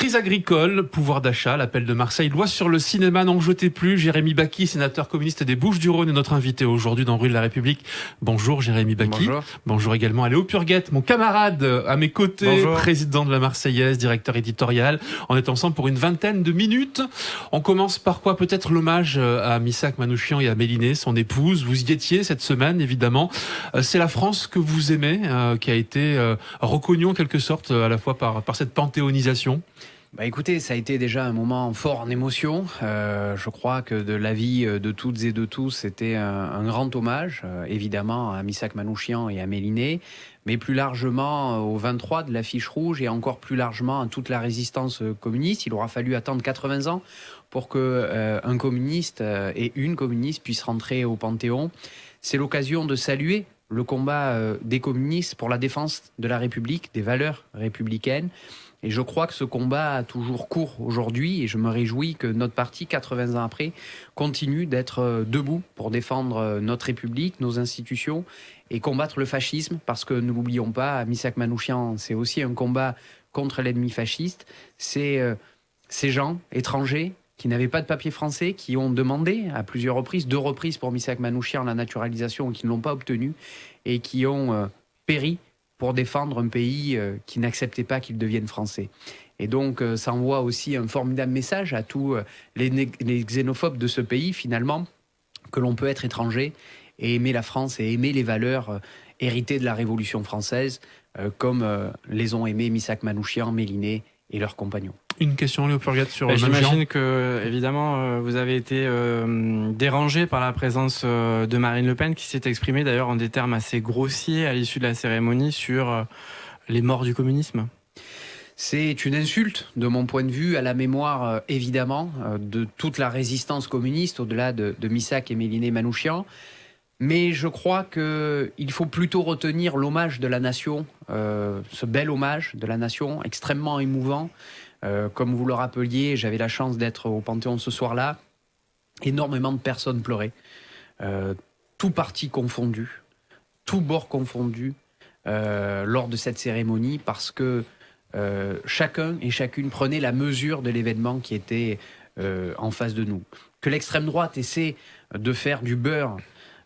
Crise agricole, pouvoir d'achat, l'appel de Marseille, loi sur le cinéma, n'en jetez plus. Jérémy Bacchi, sénateur communiste des Bouches-du-Rhône, est notre invité aujourd'hui dans Rue de la République. Bonjour Jérémy Bacchi. Bonjour. Bonjour également à Léo Purguette, mon camarade à mes côtés, Bonjour. président de la Marseillaise, directeur éditorial. On est ensemble pour une vingtaine de minutes. On commence par quoi? Peut-être l'hommage à Missak Manouchian et à Mélinée, son épouse. Vous y étiez cette semaine, évidemment. C'est la France que vous aimez, qui a été reconnue en quelque sorte à la fois par cette panthéonisation. Écoutez, ça a été déjà un moment fort en émotion. Je crois que de l'avis de toutes et de tous, c'était un grand hommage, évidemment, à Missak Manouchian et à Mélinée, mais plus largement au 23 de l'affiche rouge et encore plus largement à toute la résistance communiste. Il aura fallu attendre 80 ans pour qu'un communiste et une communiste puissent rentrer au Panthéon. C'est l'occasion de saluer le combat des communistes pour la défense de la République, des valeurs républicaines. Et je crois que ce combat a toujours cours aujourd'hui et je me réjouis que notre parti, 80 ans après, continue d'être debout pour défendre notre République, nos institutions et combattre le fascisme parce que, ne l'oublions pas, Missak Manouchian, c'est aussi un combat contre l'ennemi fasciste. C'est ces gens étrangers qui n'avaient pas de papier français, qui ont demandé à plusieurs reprises, 2 reprises pour Missak Manouchian, la naturalisation, et qui ne l'ont pas obtenue et qui ont péri pour défendre un pays qui n'acceptait pas qu'il devienne français. Et donc, ça envoie aussi un formidable message à tous les xénophobes de ce pays, finalement, que l'on peut être étranger et aimer la France et aimer les valeurs héritées de la Révolution française, comme les ont aimés Missak Manouchian, Mélinée et leurs compagnons. Une question, Léo Purguette, sur Manouchian. J'imagine que, évidemment, vous avez été dérangé par la présence de Marine Le Pen, qui s'est exprimée d'ailleurs en des termes assez grossiers à l'issue de la cérémonie sur les morts du communisme. C'est une insulte, de mon point de vue, à la mémoire, évidemment, de toute la résistance communiste, au-delà de Missak et Mélinée Manouchian. Mais je crois qu'il faut plutôt retenir l'hommage de la nation, ce bel hommage de la nation, extrêmement émouvant. Comme vous le rappeliez, j'avais la chance d'être au Panthéon ce soir-là. Énormément de personnes pleuraient. Tout parti confondu, tout bord confondu, lors de cette cérémonie, parce que chacun et chacune prenait la mesure de l'événement qui était en face de nous. Que l'extrême droite essaie de faire du beurre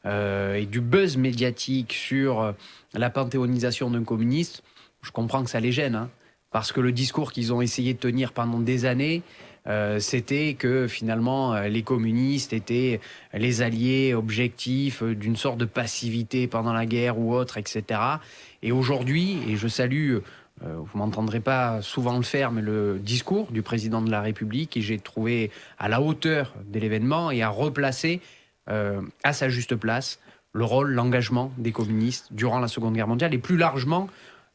et du buzz médiatique sur la panthéonisation d'un communiste, je comprends que ça les gêne, hein. Parce que le discours qu'ils ont essayé de tenir pendant des années, c'était que finalement les communistes étaient les alliés objectifs d'une sorte de passivité pendant la guerre ou autre, etc. Et aujourd'hui, et je salue, vous ne m'entendrez pas souvent le faire, mais le discours du président de la République, que j'ai trouvé à la hauteur de l'événement et à replacer à sa juste place le rôle, l'engagement des communistes durant la Seconde Guerre mondiale et plus largement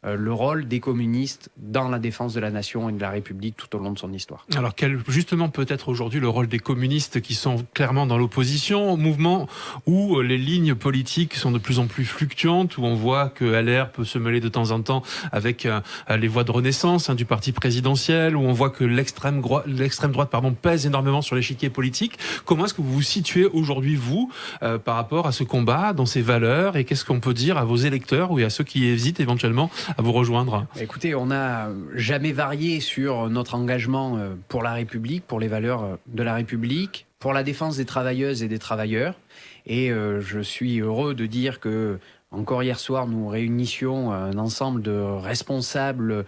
le rôle des communistes dans la défense de la nation et de la République tout au long de son histoire. Alors quel justement peut être aujourd'hui le rôle des communistes qui sont clairement dans l'opposition, au mouvement où les lignes politiques sont de plus en plus fluctuantes, où on voit que LR peut se mêler de temps en temps avec les voix de renaissance du parti présidentiel, où on voit que l'extrême droite pèse énormément sur l'échiquier politique. Comment est-ce que vous vous situez aujourd'hui, vous, par rapport à ce combat, dans ses valeurs, et qu'est-ce qu'on peut dire à vos électeurs ou à ceux qui hésitent éventuellement à vous rejoindre? Écoutez, on n'a jamais varié sur notre engagement pour la République, pour les valeurs de la République, pour la défense des travailleuses et des travailleurs. Et je suis heureux de dire que, encore hier soir, nous réunissions un ensemble de responsables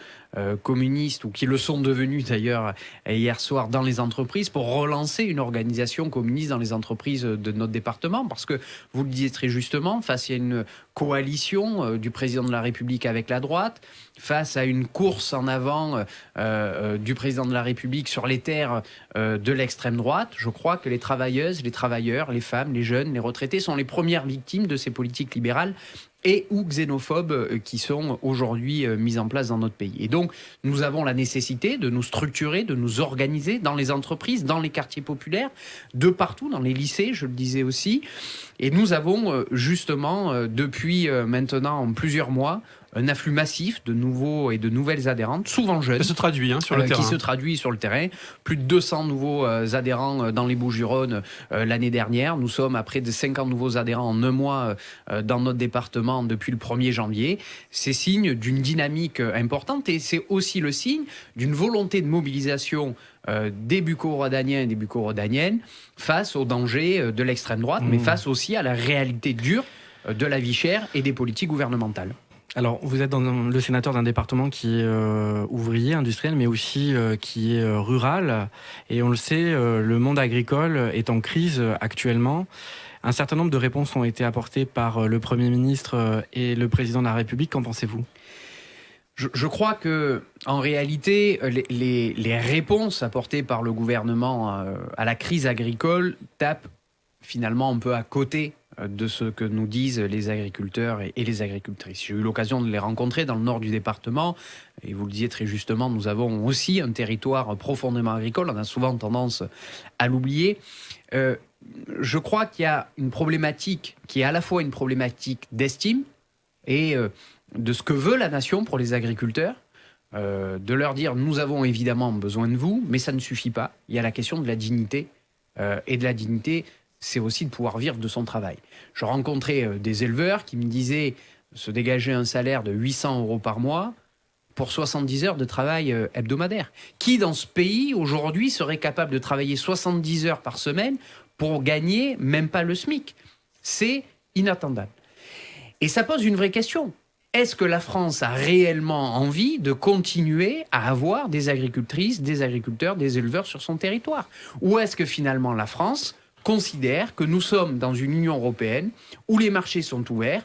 communistes, ou qui le sont devenus d'ailleurs hier soir dans les entreprises, pour relancer une organisation communiste dans les entreprises de notre département. Parce que, vous le disiez très justement, face à une coalition du président de la République avec la droite, face à une course en avant du président de la République sur les terres de l'extrême droite, je crois que les travailleuses, les travailleurs, les femmes, les jeunes, les retraités sont les premières victimes de ces politiques libérales et ou xénophobes qui sont aujourd'hui mises en place dans notre pays. Et donc, nous avons la nécessité de nous structurer, de nous organiser dans les entreprises, dans les quartiers populaires, de partout, dans les lycées, je le disais aussi. Et nous avons justement, depuis maintenant plusieurs mois, un afflux massif de nouveaux et de nouvelles adhérentes, souvent jeunes. Ça se traduit sur le terrain. Qui se traduit sur le terrain. Plus de 200 nouveaux adhérents dans les Bouches-du-Rhône l'année dernière. Nous sommes à près de 50 nouveaux adhérents en un mois dans notre département depuis le 1er janvier. C'est signe d'une dynamique importante et c'est aussi le signe d'une volonté de mobilisation des bucco-rhodaniens et des bucco-rhodaniennes face aux dangers de l'extrême droite, mais face aussi à la réalité dure de la vie chère et des politiques gouvernementales. Alors, vous êtes le sénateur d'un département qui est ouvrier, industriel, mais aussi qui est rural. Et on le sait, le monde agricole est en crise actuellement. Un certain nombre de réponses ont été apportées par le Premier ministre et le Président de la République. Qu'en pensez-vous ? Je crois que, en réalité, les réponses apportées par le gouvernement à la crise agricole tapent finalement un peu à côté de ce que nous disent les agriculteurs et les agricultrices. J'ai eu l'occasion de les rencontrer dans le nord du département, et vous le disiez très justement, nous avons aussi un territoire profondément agricole, on a souvent tendance à l'oublier. Je crois qu'il y a une problématique qui est à la fois une problématique d'estime et de ce que veut la nation pour les agriculteurs, de leur dire nous avons évidemment besoin de vous, mais ça ne suffit pas. Il y a la question de la dignité, et de la dignité, c'est aussi de pouvoir vivre de son travail. Je rencontrais des éleveurs qui me disaient se dégager un salaire de 800 € par mois pour 70 heures de travail hebdomadaire. Qui dans ce pays aujourd'hui serait capable de travailler 70 heures par semaine pour gagner même pas le SMIC ? C'est inattendable. Et ça pose une vraie question. Est-ce que la France a réellement envie de continuer à avoir des agricultrices, des agriculteurs, des éleveurs sur son territoire ? Ou est-ce que finalement la France considère que nous sommes dans une Union européenne où les marchés sont ouverts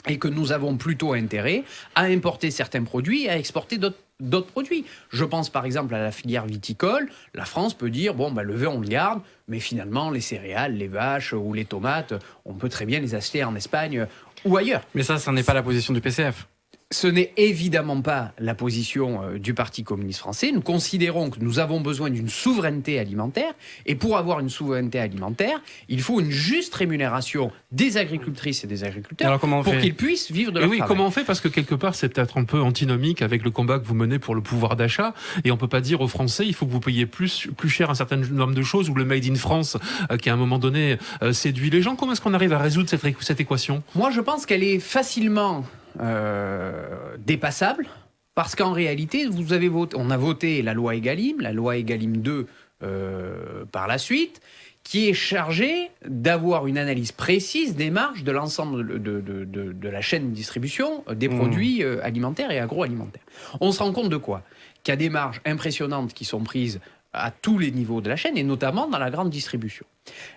et que nous avons plutôt intérêt à importer certains produits et à exporter d'autres produits. Je pense par exemple à la filière viticole. La France peut dire, le vin on le garde, mais finalement les céréales, les vaches ou les tomates, on peut très bien les acheter en Espagne ou ailleurs. Mais ça n'est pas la position du PCF. Ce n'est évidemment pas la position du Parti communiste français. Nous considérons que nous avons besoin d'une souveraineté alimentaire. Et pour avoir une souveraineté alimentaire, il faut une juste rémunération des agricultrices et des agriculteurs pour qu'ils puissent vivre de leur travail. Comment on fait ? Parce que quelque part, c'est peut-être un peu antinomique avec le combat que vous menez pour le pouvoir d'achat. Et on ne peut pas dire aux Français, il faut que vous payiez plus cher un certain nombre de choses, ou le Made in France, qui à un moment donné séduit les gens. Comment est-ce qu'on arrive à résoudre cette équation ? Moi, je pense qu'elle est facilement dépassable, parce qu'en réalité, on a voté la loi Egalim 2 par la suite, qui est chargée d'avoir une analyse précise des marges de l'ensemble de la chaîne de distribution des produits alimentaires et agroalimentaires. On se rend compte de quoi ? Qu'il y a des marges impressionnantes qui sont prises à tous les niveaux de la chaîne, et notamment dans la grande distribution.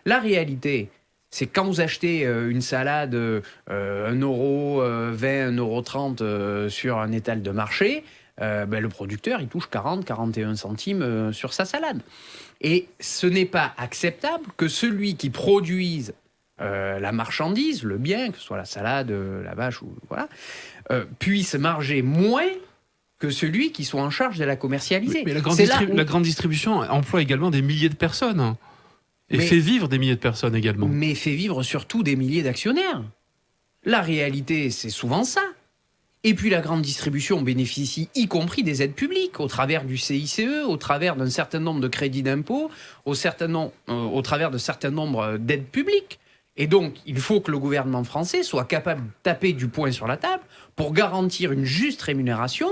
La réalité, c'est quand vous achetez une salade 1 euro, 20, 1,30 € sur un étal de marché, le producteur, il touche 40, 41 centimes sur sa salade. Et ce n'est pas acceptable que celui qui produise la marchandise, le bien, que ce soit la salade, la vache, puisse marger moins que celui qui soit en charge de la commercialiser. Mais la grande distribution emploie également des milliers de personnes. Et fait vivre des milliers de personnes également. Mais fait vivre surtout des milliers d'actionnaires. La réalité, c'est souvent ça. Et puis la grande distribution bénéficie y compris des aides publiques, au travers du CICE, au travers d'un certain nombre de crédits d'impôt, au travers de certain nombre d'aides publiques. Et donc, il faut que le gouvernement français soit capable de taper du poing sur la table pour garantir une juste rémunération,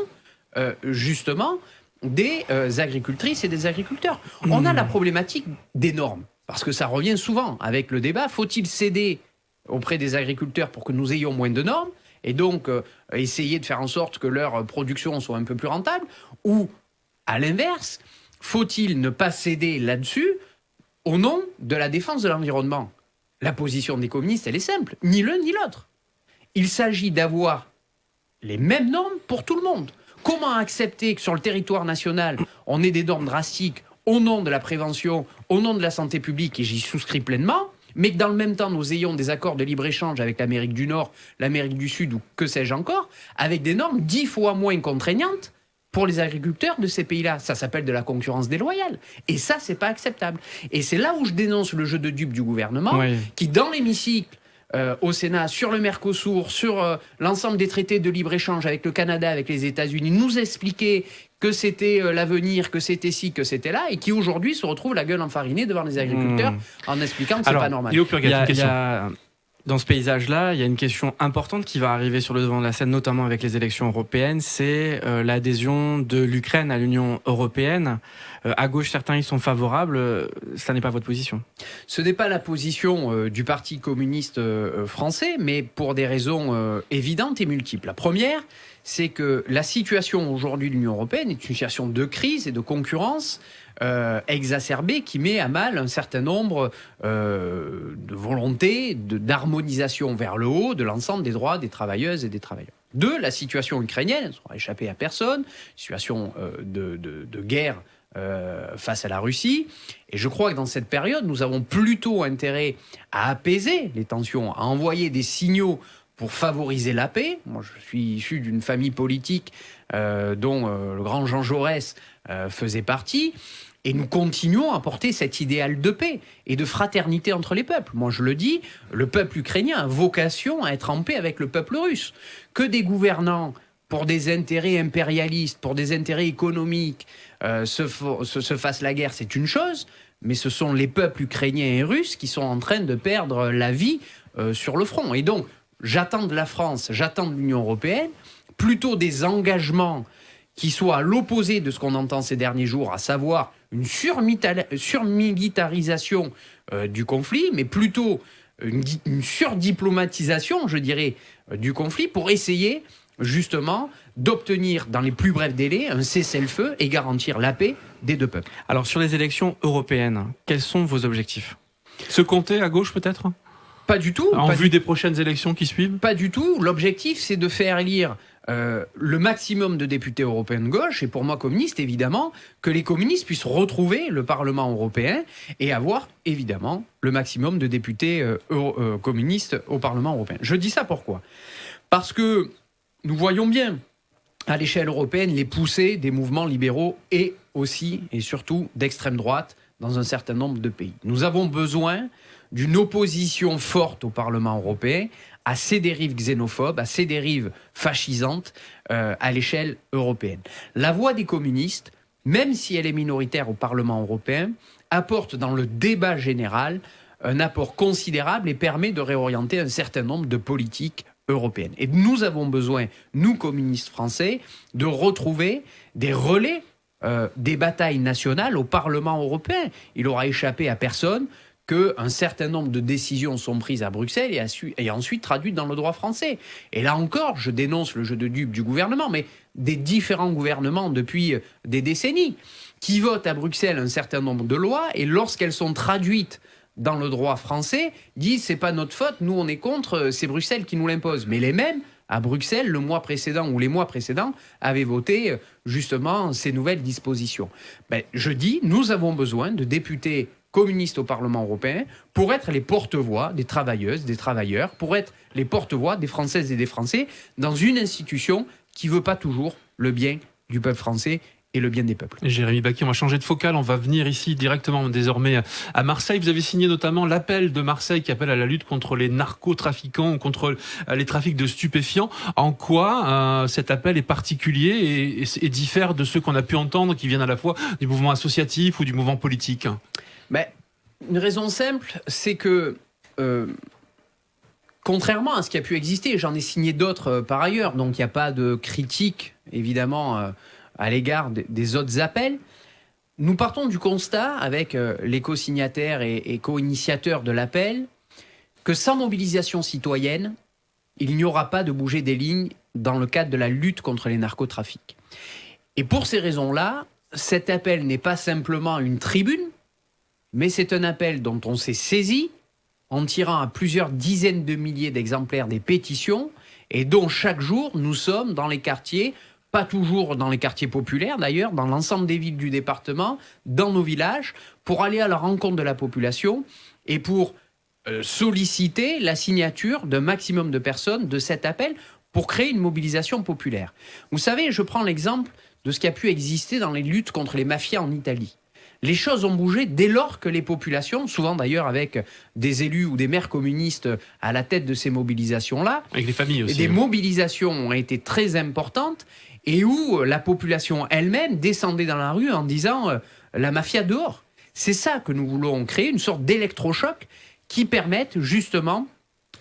justement, des agricultrices et des agriculteurs. On a la problématique des normes. Parce que ça revient souvent avec le débat, faut-il céder auprès des agriculteurs pour que nous ayons moins de normes et donc essayer de faire en sorte que leur production soit un peu plus rentable, ou à l'inverse, faut-il ne pas céder là-dessus au nom de la défense de l'environnement ? La position des communistes, elle est simple, ni l'un ni l'autre. Il s'agit d'avoir les mêmes normes pour tout le monde. Comment accepter que sur le territoire national, on ait des normes drastiques au nom de la prévention, au nom de la santé publique, et j'y souscris pleinement, mais que dans le même temps, nous ayons des accords de libre-échange avec l'Amérique du Nord, l'Amérique du Sud, ou que sais-je encore, avec des normes 10 fois moins contraignantes pour les agriculteurs de ces pays-là. Ça s'appelle de la concurrence déloyale. Et ça, c'est pas acceptable. Et c'est là où je dénonce le jeu de dupes du gouvernement, qui, dans l'hémicycle, au Sénat sur le Mercosur, sur l'ensemble des traités de libre-échange avec le Canada, avec les États-Unis, nous expliquer que c'était l'avenir, que c'était ci, que c'était là, et qui aujourd'hui se retrouve la gueule enfarinée devant les agriculteurs en expliquant que c'est pas normal. Dans ce paysage-là, il y a une question importante qui va arriver sur le devant de la scène, notamment avec les élections européennes, c'est l'adhésion de l'Ukraine à l'Union européenne. À gauche, certains y sont favorables. Ça n'est pas votre position. Ce n'est pas la position du Parti communiste français, mais pour des raisons évidentes et multiples. La première, c'est que la situation aujourd'hui de l'Union européenne est une situation de crise et de concurrence exacerbée qui met à mal un certain nombre de volontés d'harmonisation vers le haut de l'ensemble des droits des travailleuses et des travailleurs. Deux, la situation ukrainienne, ça n'aura échappé à personne, situation de guerre face à la Russie. Et je crois que dans cette période, nous avons plutôt intérêt à apaiser les tensions, à envoyer des signaux pour favoriser la paix. Moi, je suis issu d'une famille politique dont le grand Jean Jaurès faisait partie. Et nous continuons à porter cet idéal de paix et de fraternité entre les peuples. Moi, je le dis, le peuple ukrainien a vocation à être en paix avec le peuple russe. Que des gouvernants, pour des intérêts impérialistes, pour des intérêts économiques, se fassent la guerre, c'est une chose. Mais ce sont les peuples ukrainiens et russes qui sont en train de perdre la vie sur le front. Et donc, j'attends de la France, j'attends de l'Union européenne, plutôt des engagements qui soient à l'opposé de ce qu'on entend ces derniers jours, à savoir une surmilitarisation du conflit, mais plutôt une surdiplomatisation, je dirais, du conflit, pour essayer justement d'obtenir dans les plus brefs délais un cessez-le-feu et garantir la paix des deux peuples. Alors sur les élections européennes, quels sont vos objectifs ? Se compter à gauche peut-être ? Pas du tout. En vue des prochaines élections qui suivent ? Pas du tout. L'objectif, c'est de faire élire le maximum de députés européens de gauche, et pour moi communiste, évidemment, que les communistes puissent retrouver le Parlement européen et avoir, évidemment, le maximum de députés communistes au Parlement européen. Je dis ça pourquoi ? Parce que nous voyons bien, à l'échelle européenne, les poussées des mouvements libéraux et aussi, et surtout, d'extrême droite dans un certain nombre de pays. Nous avons besoin d'une opposition forte au Parlement européen à ces dérives xénophobes, à ces dérives fascisantes à l'échelle européenne. La voix des communistes, même si elle est minoritaire au Parlement européen, apporte dans le débat général un apport considérable et permet de réorienter un certain nombre de politiques européennes. Et nous avons besoin, nous communistes français, de retrouver des relais des batailles nationales au Parlement européen. Il aura échappé à personne qu'un certain nombre de décisions sont prises à Bruxelles et ensuite traduites dans le droit français. Et là encore, je dénonce le jeu de dupes du gouvernement, mais des différents gouvernements depuis des décennies, qui votent à Bruxelles un certain nombre de lois, et lorsqu'elles sont traduites dans le droit français, disent « c'est pas notre faute, nous on est contre, c'est Bruxelles qui nous l'impose ». Mais les mêmes, à Bruxelles, le mois précédent ou les mois précédents, avaient voté justement ces nouvelles dispositions. Je dis, nous avons besoin de députés communistes au Parlement européen pour être les porte-voix des travailleuses, des travailleurs, pour être les porte-voix des Françaises et des Français dans une institution qui ne veut pas toujours le bien du peuple français et le bien des peuples. Jérémy Bacchi, on va changer de focale, on va venir ici directement désormais à Marseille. Vous avez signé notamment l'appel de Marseille qui appelle à la lutte contre les narcotrafiquants, contre les trafics de stupéfiants. En quoi cet appel est particulier et diffère de ceux qu'on a pu entendre qui viennent à la fois du mouvement associatif ou du mouvement politique ? Une raison simple, c'est que contrairement à ce qui a pu exister, j'en ai signé d'autres par ailleurs, donc il n'y a pas de critique évidemment à l'égard des autres appels. Nous partons du constat, avec les co-signataires et co-initiateurs de l'appel, que sans mobilisation citoyenne, il n'y aura pas de bouger des lignes dans le cadre de la lutte contre les narcotrafics. Et pour ces raisons-là, cet appel n'est pas simplement une tribune, mais c'est un appel dont on s'est saisi en tirant à plusieurs dizaines de milliers d'exemplaires des pétitions et dont chaque jour nous sommes dans les quartiers, pas toujours dans les quartiers populaires d'ailleurs, dans l'ensemble des villes du département, dans nos villages, pour aller à la rencontre de la population et pour solliciter la signature d'un maximum de personnes de cet appel pour créer une mobilisation populaire. Vous savez, je prends l'exemple de ce qui a pu exister dans les luttes contre les mafias en Italie. Les choses ont bougé dès lors que les populations, souvent d'ailleurs avec des élus ou des maires communistes à la tête de ces mobilisations-là, Avec les familles aussi. des mobilisations ont été très importantes et où la population elle-même descendait dans la rue en disant la mafia dehors. C'est ça que nous voulons créer, une sorte d'électrochoc qui permette justement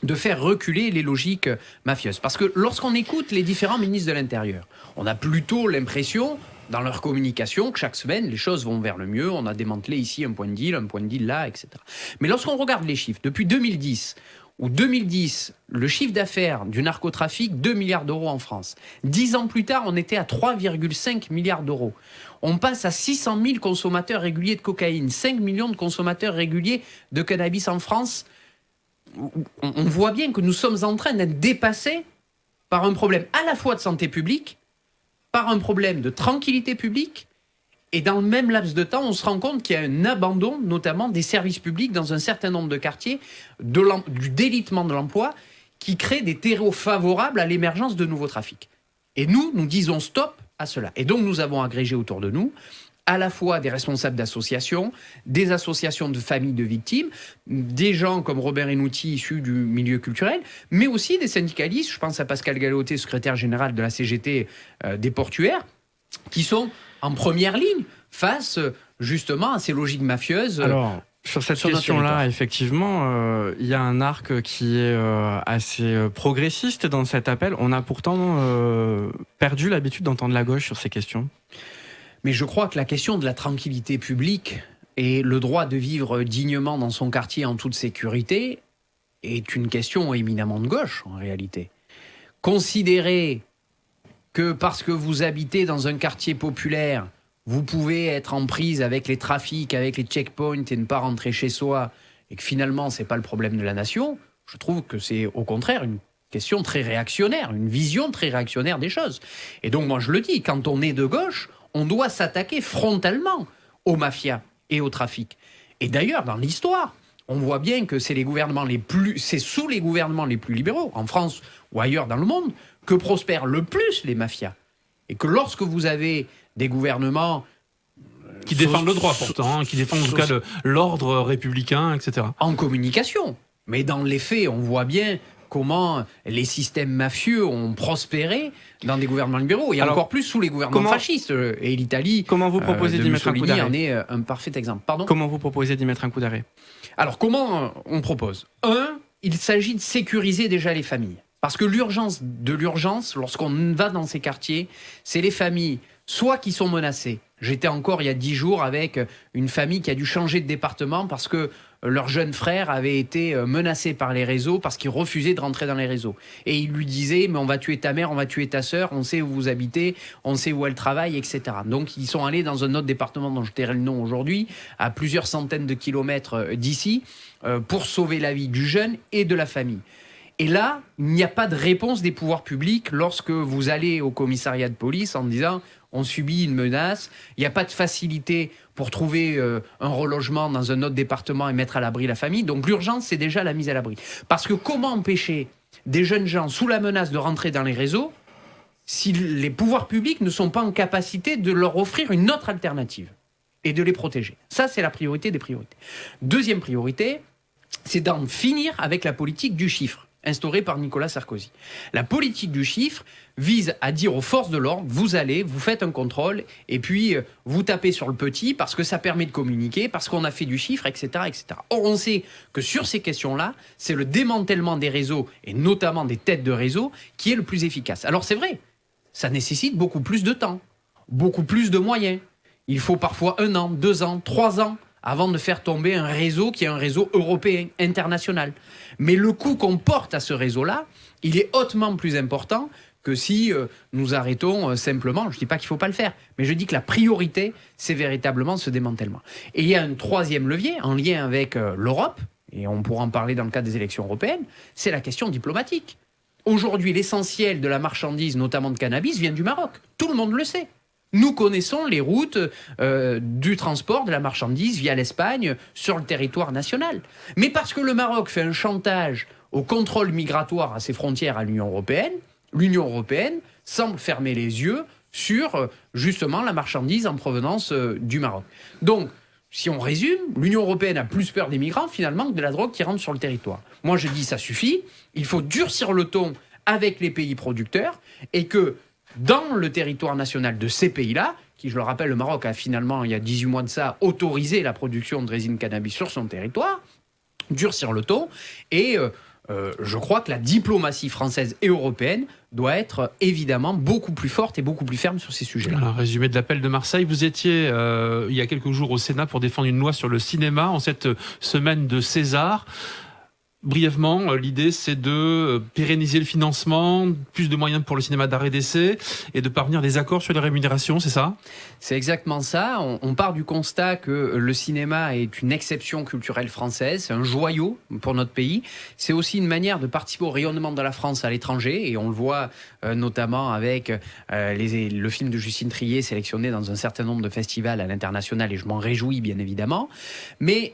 de faire reculer les logiques mafieuses. Parce que lorsqu'on écoute les différents ministres de l'Intérieur, on a plutôt l'impression, dans leur communication, que chaque semaine, les choses vont vers le mieux. On a démantelé ici un point de deal là, etc. Mais lorsqu'on regarde les chiffres, depuis 2010, où 2010, le chiffre d'affaires du narcotrafic, 2 milliards d'euros en France. 10 ans plus tard, on était à 3,5 milliards d'euros. On passe à 600 000 consommateurs réguliers de cocaïne, 5 millions de consommateurs réguliers de cannabis en France. On voit bien que nous sommes en train d'être dépassés par un problème à la fois de santé publique, par un problème de tranquillité publique, et dans le même laps de temps, on se rend compte qu'il y a un abandon, notamment des services publics dans un certain nombre de quartiers, du délitement de l'emploi, qui crée des terreaux favorables à l'émergence de nouveaux trafics. Et nous disons stop à cela. Et donc nous avons agrégé autour de nous à la fois des responsables d'associations, des associations de familles de victimes, des gens comme Robert Henouti, issus du milieu culturel, mais aussi des syndicalistes, je pense à Pascal Galoté, secrétaire général de la CGT des portuaires, qui sont en première ligne face justement à ces logiques mafieuses. Alors, sur cette question-là, effectivement, il y a un arc qui est assez progressiste dans cet appel. On a pourtant perdu l'habitude d'entendre la gauche sur ces questions. Mais je crois que la question de la tranquillité publique et le droit de vivre dignement dans son quartier en toute sécurité est une question éminemment de gauche, en réalité. Considérer que parce que vous habitez dans un quartier populaire, vous pouvez être en prise avec les trafics, avec les checkpoints et ne pas rentrer chez soi, et que finalement, ce n'est pas le problème de la nation, je trouve que c'est au contraire une question très réactionnaire, une vision très réactionnaire des choses. Et donc, moi, je le dis, quand on est de gauche, on doit s'attaquer frontalement aux mafias et au trafic. Et d'ailleurs, dans l'histoire, on voit bien que c'est sous les gouvernements les plus libéraux, en France ou ailleurs dans le monde, que prospèrent le plus les mafias. Et que lorsque vous avez des gouvernements qui défendent le droit pourtant, qui défendent en tout cas l'ordre républicain, etc. En communication. Mais dans les faits, on voit bien comment les systèmes mafieux ont prospéré dans des gouvernements libéraux, et encore plus sous les gouvernements fascistes. Et l'Italie, comment vous proposez d'y mettre un coup d'arrêt en est un parfait exemple. Pardon ? Comment vous proposez d'y mettre un coup d'arrêt ? Alors, comment on propose ? Il s'agit de sécuriser déjà les familles. Parce que l'urgence, lorsqu'on va dans ces quartiers, c'est les familles, soit qui sont menacées. J'étais encore il y a 10 jours avec une famille qui a dû changer de département parce que leur jeune frère avait été menacé par les réseaux parce qu'il refusait de rentrer dans les réseaux. Et il lui disait, mais on va tuer ta mère, on va tuer ta sœur, on sait où vous habitez, on sait où elle travaille, etc. Donc ils sont allés dans un autre département dont je tairai le nom aujourd'hui, à plusieurs centaines de kilomètres d'ici, pour sauver la vie du jeune et de la famille. Et là, il n'y a pas de réponse des pouvoirs publics lorsque vous allez au commissariat de police en disant on subit une menace. Il n'y a pas de facilité pour trouver un relogement dans un autre département et mettre à l'abri la famille. Donc l'urgence, c'est déjà la mise à l'abri. Parce que comment empêcher des jeunes gens sous la menace de rentrer dans les réseaux si les pouvoirs publics ne sont pas en capacité de leur offrir une autre alternative et de les protéger ? Ça, c'est la priorité des priorités. Deuxième priorité, c'est d'en finir avec la politique du chiffre instaurée par Nicolas Sarkozy. La politique du chiffre vise à dire aux forces de l'ordre, vous allez, vous faites un contrôle, et puis vous tapez sur le petit parce que ça permet de communiquer, parce qu'on a fait du chiffre, etc., etc. Or, on sait que sur ces questions-là, c'est le démantèlement des réseaux, et notamment des têtes de réseau, qui est le plus efficace. Alors c'est vrai, ça nécessite beaucoup plus de temps, beaucoup plus de moyens. Il faut parfois 1 an, 2 ans, 3 ans, avant de faire tomber un réseau qui est un réseau européen, international. Mais le coût qu'on porte à ce réseau-là, il est hautement plus important que si nous arrêtons simplement. Je ne dis pas qu'il ne faut pas le faire, mais je dis que la priorité, c'est véritablement ce démantèlement. Et il y a un troisième levier, en lien avec l'Europe, et on pourra en parler dans le cadre des élections européennes, c'est la question diplomatique. Aujourd'hui, l'essentiel de la marchandise, notamment de cannabis, vient du Maroc. Tout le monde le sait. Nous connaissons les routes du transport de la marchandise via l'Espagne sur le territoire national. Mais parce que le Maroc fait un chantage au contrôle migratoire à ses frontières à l'Union européenne semble fermer les yeux sur justement la marchandise en provenance du Maroc. Donc, si on résume, l'Union européenne a plus peur des migrants finalement que de la drogue qui rentre sur le territoire. Moi je dis ça suffit, il faut durcir le ton avec les pays producteurs et que dans le territoire national de ces pays-là, qui je le rappelle, le Maroc a finalement il y a 18 mois de ça autorisé la production de résine cannabis sur son territoire, durcir le ton et je crois que la diplomatie française et européenne doit être évidemment beaucoup plus forte et beaucoup plus ferme sur ces sujets-là. Un résumé de l'appel de Marseille. Vous étiez il y a quelques jours au Sénat pour défendre une loi sur le cinéma en cette semaine de César. Brièvement, l'idée c'est de pérenniser le financement, plus de moyens pour le cinéma d'art et d'essai et de parvenir à des accords sur les rémunérations, c'est ça ? C'est exactement ça. On part du constat que le cinéma est une exception culturelle française, c'est un joyau pour notre pays. C'est aussi une manière de participer au rayonnement de la France à l'étranger et on le voit notamment avec le film de Justine Triet sélectionné dans un certain nombre de festivals à l'international et je m'en réjouis bien évidemment. Mais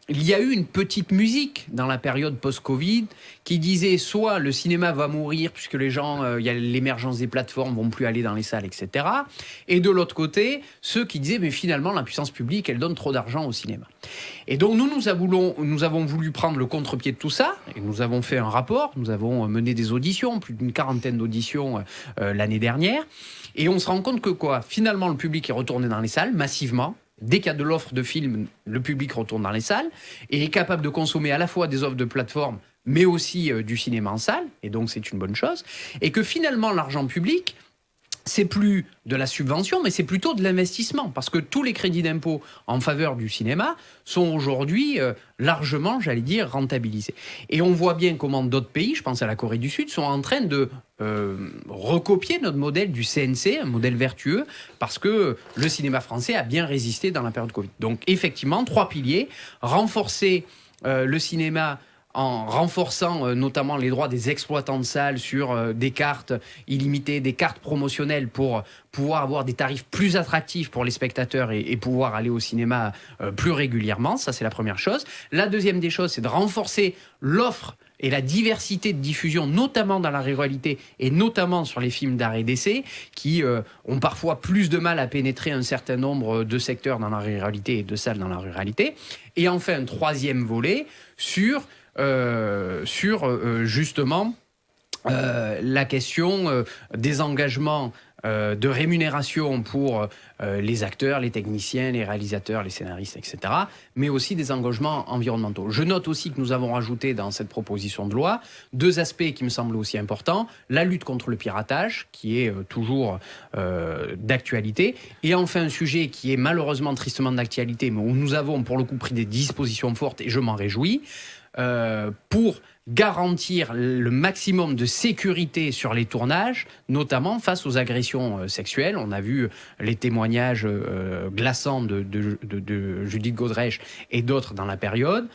il y a eu une petite musique dans la période post-Covid qui disait soit le cinéma va mourir puisque les gens, il y a l'émergence des plateformes, vont plus aller dans les salles, etc. Et de l'autre côté, ceux qui disaient mais finalement la puissance publique elle donne trop d'argent au cinéma. Et donc nous avons voulu prendre le contre-pied de tout ça et nous avons fait un rapport, nous avons mené des auditions, plus d'une 40aine d'auditions l'année dernière et on se rend compte que quoi, finalement le public est retourné dans les salles massivement. Dès qu'il y a de l'offre de films, le public retourne dans les salles et est capable de consommer à la fois des offres de plateforme, mais aussi du cinéma en salle, et donc c'est une bonne chose. Et que finalement, l'argent public, c'est plus de la subvention, mais c'est plutôt de l'investissement, parce que tous les crédits d'impôt en faveur du cinéma sont aujourd'hui largement, j'allais dire, rentabilisés. Et on voit bien comment d'autres pays, je pense à la Corée du Sud, sont en train de recopier notre modèle du CNC, un modèle vertueux, parce que le cinéma français a bien résisté dans la période Covid. Donc effectivement, 3 piliers, renforcer le cinéma en renforçant notamment les droits des exploitants de salles sur des cartes illimitées, des cartes promotionnelles pour pouvoir avoir des tarifs plus attractifs pour les spectateurs et pouvoir aller au cinéma plus régulièrement. Ça, c'est la première chose. La deuxième des choses, c'est de renforcer l'offre et la diversité de diffusion, notamment dans la ruralité et notamment sur les films d'art et d'essai, qui ont parfois plus de mal à pénétrer un certain nombre de secteurs dans la ruralité et de salles dans la ruralité. Et enfin, un troisième volet sur justement la question des engagements de rémunération pour les acteurs, les techniciens, les réalisateurs, les scénaristes, etc., mais aussi des engagements environnementaux. Je note aussi que nous avons rajouté dans cette proposition de loi 2 aspects qui me semblent aussi importants. La lutte contre le piratage, qui est toujours d'actualité, et enfin un sujet qui est malheureusement tristement d'actualité, mais où nous avons pour le coup pris des dispositions fortes, et je m'en réjouis, pour garantir le maximum de sécurité sur les tournages, notamment face aux agressions sexuelles. On a vu les témoignages glaçants de Judith Godrèche et d'autres dans la période.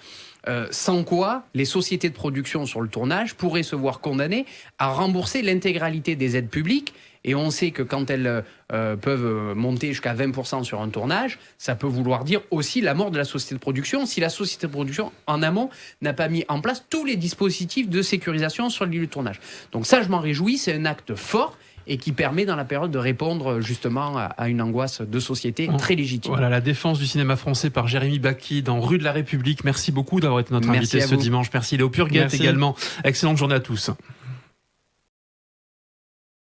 Sans quoi, les sociétés de production sur le tournage pourraient se voir condamnées à rembourser l'intégralité des aides publiques. Et on sait que quand elles peuvent monter jusqu'à 20% sur un tournage, ça peut vouloir dire aussi la mort de la société de production si la société de production, en amont, n'a pas mis en place tous les dispositifs de sécurisation sur le lieu de tournage. Donc ça, je m'en réjouis, c'est un acte fort et qui permet dans la période de répondre justement à une angoisse de société très légitime. Voilà, la défense du cinéma français par Jérémy Bacchi dans Rue de la République. Merci beaucoup d'avoir été notre invité ce dimanche. Merci Léo Purguet également. Excellente journée à tous.